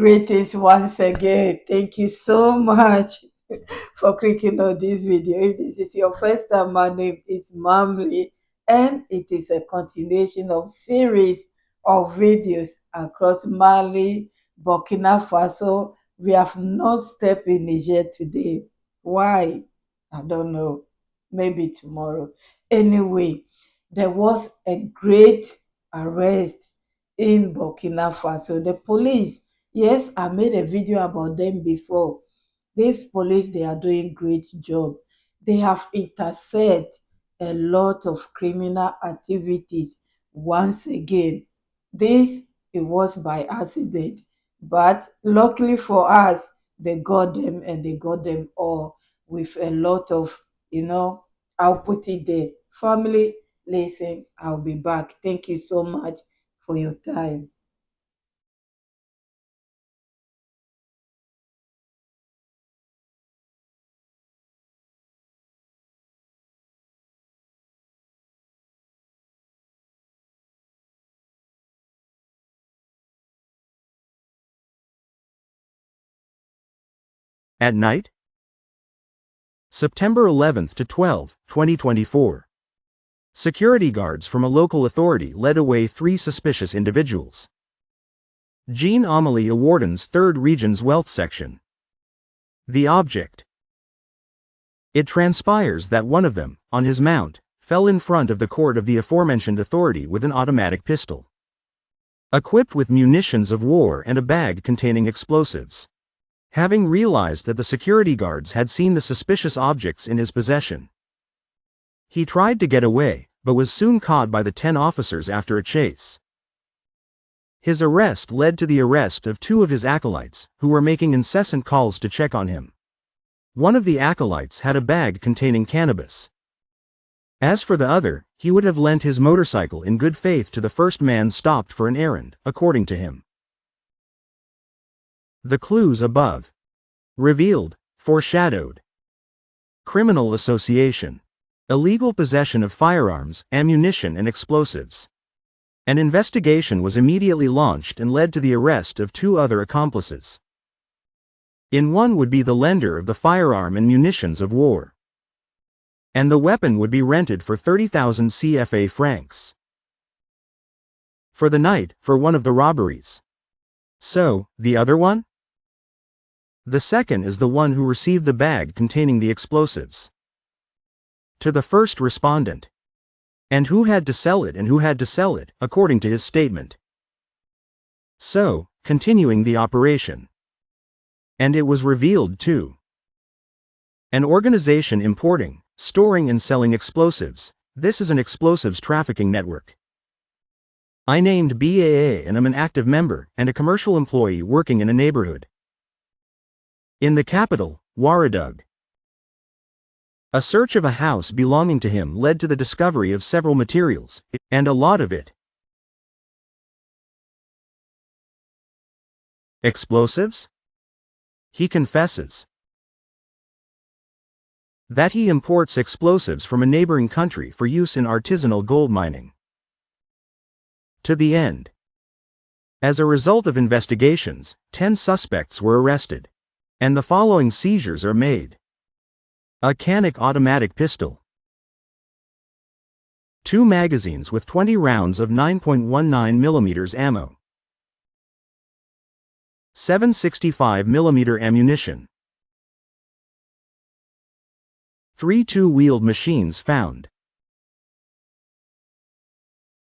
Greetings once again. Thank you so much for clicking on this video. If this is your first time, my name is Mamli, and it is a continuation of series of videos across Mali, Burkina Faso. We have not stepped in Niger today. Why? I don't know. Maybe tomorrow. Anyway, there was a great arrest in Burkina Faso. The police, yes, I made a video about them before. These police, they are doing great job. They have intercepted a lot of criminal activities. Once again, this, it was by accident, but luckily for us, they got them, and they got them all with a lot of, I'll put it there. Family, listen, I'll be back. Thank you so much for your time. At night? September 11th to 12, 2024. Security guards from a local authority led away 3 suspicious individuals. Jean Amélie Awarden's 3rd Region's Wealth Section. The object. It transpires that one of them, on his mount, fell in front of the court of the aforementioned authority with an automatic pistol, equipped with munitions of war and a bag containing explosives. Having realized that the security guards had seen the suspicious objects in his possession, he tried to get away, but was soon caught by the 10 officers after a chase. His arrest led to the arrest of 2 of his acolytes, who were making incessant calls to check on him. One of the acolytes had a bag containing cannabis. As for the other, he would have lent his motorcycle in good faith to the first man stopped for an errand, according to him. The clues above revealed, foreshadowed. Criminal association. Illegal possession of firearms, ammunition and explosives. An investigation was immediately launched and led to the arrest of 2 other accomplices. In one would be the lender of the firearm and munitions of war, and the weapon would be rented for 30,000 CFA francs for the night, for one of the robberies. So, the other one? The second is the one who received the bag containing the explosives. To the first respondent. And who had to sell it, according to his statement. So, continuing the operation. And it was revealed too. An organization importing, storing and selling explosives. This is an explosives trafficking network. I named BAA and am an active member and a commercial employee working in a neighborhood in the capital, Ouagadougou. A search of a house belonging to him led to the discovery of several materials, and a lot of it. Explosives? He confesses that he imports explosives from a neighboring country for use in artisanal gold mining. To the end. As a result of investigations, 10 suspects were arrested, and the following seizures are made. A Canik automatic pistol. 2 magazines with 20 rounds of 9.19 mm ammo. 765 mm ammunition. 3 2-wheeled machines found.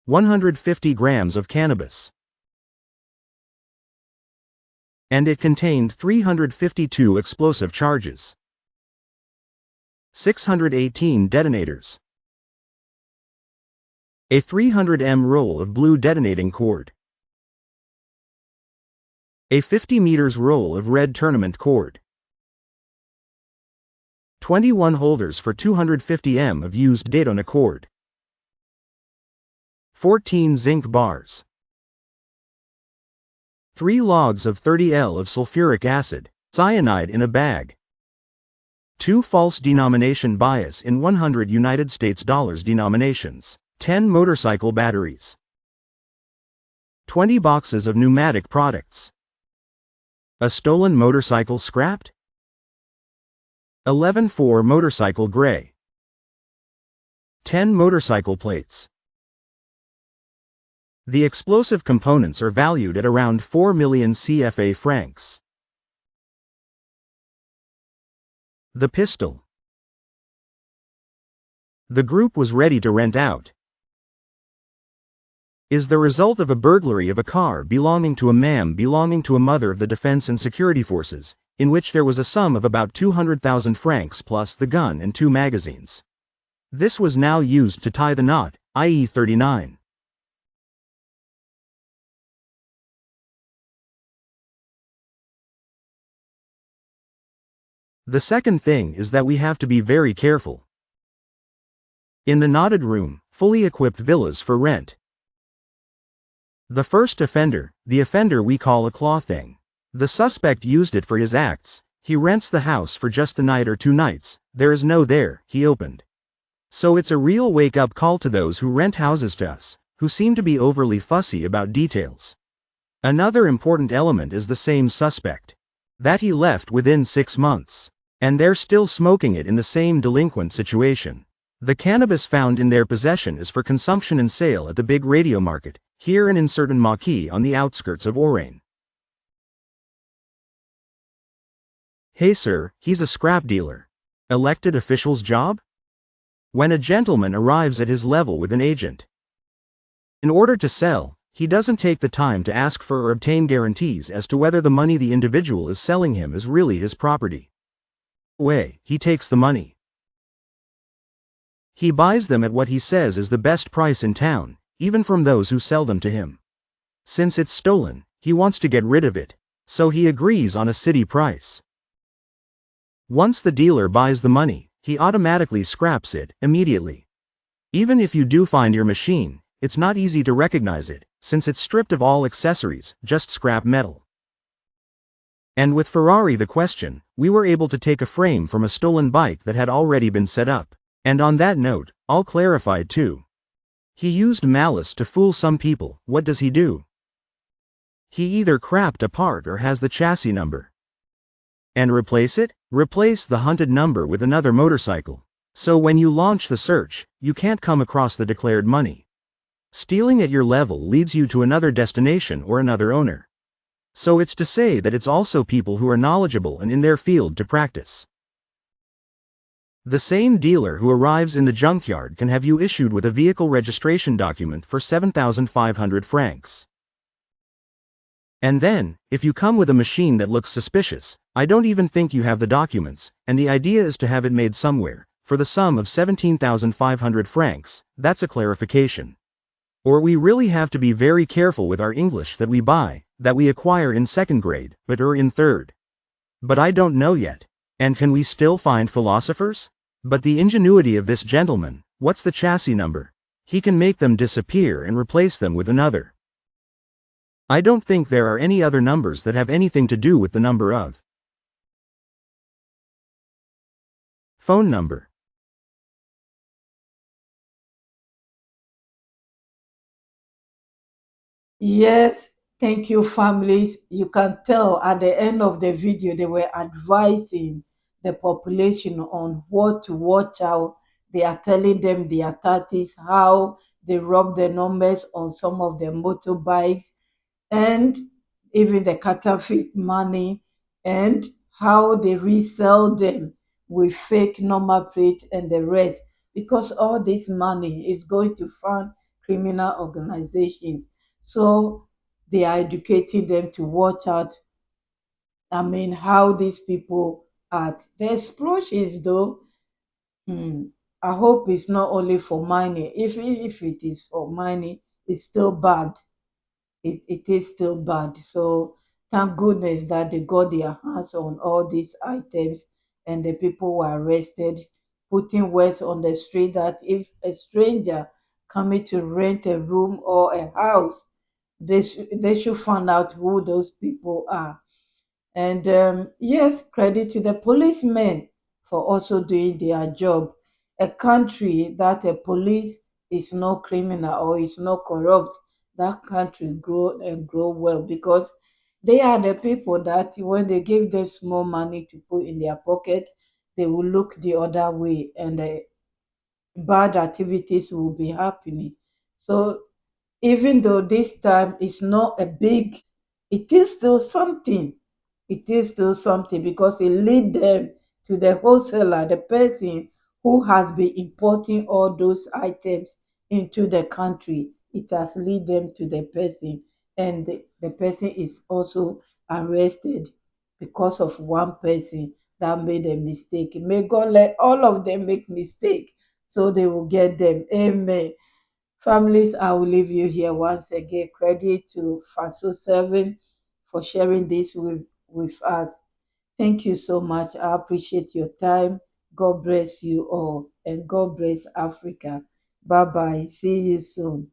150 grams of cannabis. And it contained 352 explosive charges. 618 detonators. A 300 roll of blue detonating cord. A 50 meters roll of red tournament cord. 21 holders for 250 of used Daytona cord. 14 zinc bars. 3 logs of 30 L of sulfuric acid, cyanide in a bag. 2 false denomination bias in 100 United States dollars denominations. 10 motorcycle batteries. 20 boxes of pneumatic products. A stolen motorcycle scrapped? 11.4 motorcycle gray. 10 motorcycle plates. The explosive components are valued at around 4 million CFA francs. The pistol. The group was ready to rent out. Is the result of a burglary of a car belonging to a mother of the Defense and Security Forces, in which there was a sum of about 200,000 francs plus the gun and 2 magazines. This was now used to tie the knot, i.e. 39. The second thing is that we have to be very careful. In the knotted room, fully equipped villas for rent. The first offender, the offender we call a claw thing. The suspect used it for his acts. He rents the house for just a night or 2 nights, there is no there, he opened. So it's a real wake-up call to those who rent houses to us, who seem to be overly fussy about details. Another important element is the same suspect. That he left within 6 months. And they're still smoking it in the same delinquent situation. The cannabis found in their possession is for consumption and sale at the big radio market, here and in certain maquis on the outskirts of Oran. Hey sir, he's a scrap dealer. Elected official's job? When a gentleman arrives at his level with an agent, in order to sell, he doesn't take the time to ask for or obtain guarantees as to whether the money the individual is selling him is really his property. He takes the money. He buys them at what he says is the best price in town, even from those who sell them to him. Since it's stolen, he wants to get rid of it, so he agrees on a city price. Once the dealer buys the money, he automatically scraps it, immediately. Even if you do find your machine, it's not easy to recognize it, since it's stripped of all accessories, just scrap metal. And with Ferrari the question, we were able to take a frame from a stolen bike that had already been set up. And on that note, I'll clarify too. He used malice to fool some people. What does he do? He either crapped a part or has the chassis number. And replace it? Replace the hunted number with another motorcycle. So when you launch the search, you can't come across the declared money. Stealing at your level leads you to another destination or another owner. So it's to say that it's also people who are knowledgeable and in their field to practice. The same dealer who arrives in the junkyard can have you issued with a vehicle registration document for 7,500 francs. And then, if you come with a machine that looks suspicious, I don't even think you have the documents, and the idea is to have it made somewhere, for the sum of 17,500 francs, that's a clarification. Or we really have to be very careful with our English that we buy, that we acquire in 2nd grade, but in 3rd. But I don't know yet. And can we still find philosophers? But the ingenuity of this gentleman, what's the chassis number? He can make them disappear and replace them with another. I don't think there are any other numbers that have anything to do with the number of phone number. Yes, thank you, families. You can tell at the end of the video, they were advising the population on what to watch out. They are telling them the authorities how they rob the numbers on some of the motorbikes and even the counterfeit money and how they resell them with fake number plate and the rest, because all this money is going to fund criminal organizations. So they are educating them to watch out. I mean, how these people act. The explosions, though, I hope it's not only for mining. If it is for mining, it's still bad. It is still bad. So thank goodness that they got their hands on all these items and the people were arrested, putting words on the street that if a stranger coming to rent a room or a house, they should find out who those people are. And yes, credit to the policemen for also doing their job. A country that a police is not criminal or is not corrupt, that country grow and grow well because They are the people that when they give them small money to put in their pocket, they will look the other way, and bad activities will be happening. So even though this time is not a big, it is still something. It is still something because it lead them to the wholesaler, the person who has been importing all those items into the country. It has lead them to the person, and the person is also arrested because of one person that made a mistake. May God let all of them make mistake so they will get them. Amen. Families, I will leave you here once again. Credit to Faso 7 for sharing this with us. Thank you so much. I appreciate your time. God bless you all, and God bless Africa. Bye bye. See you soon.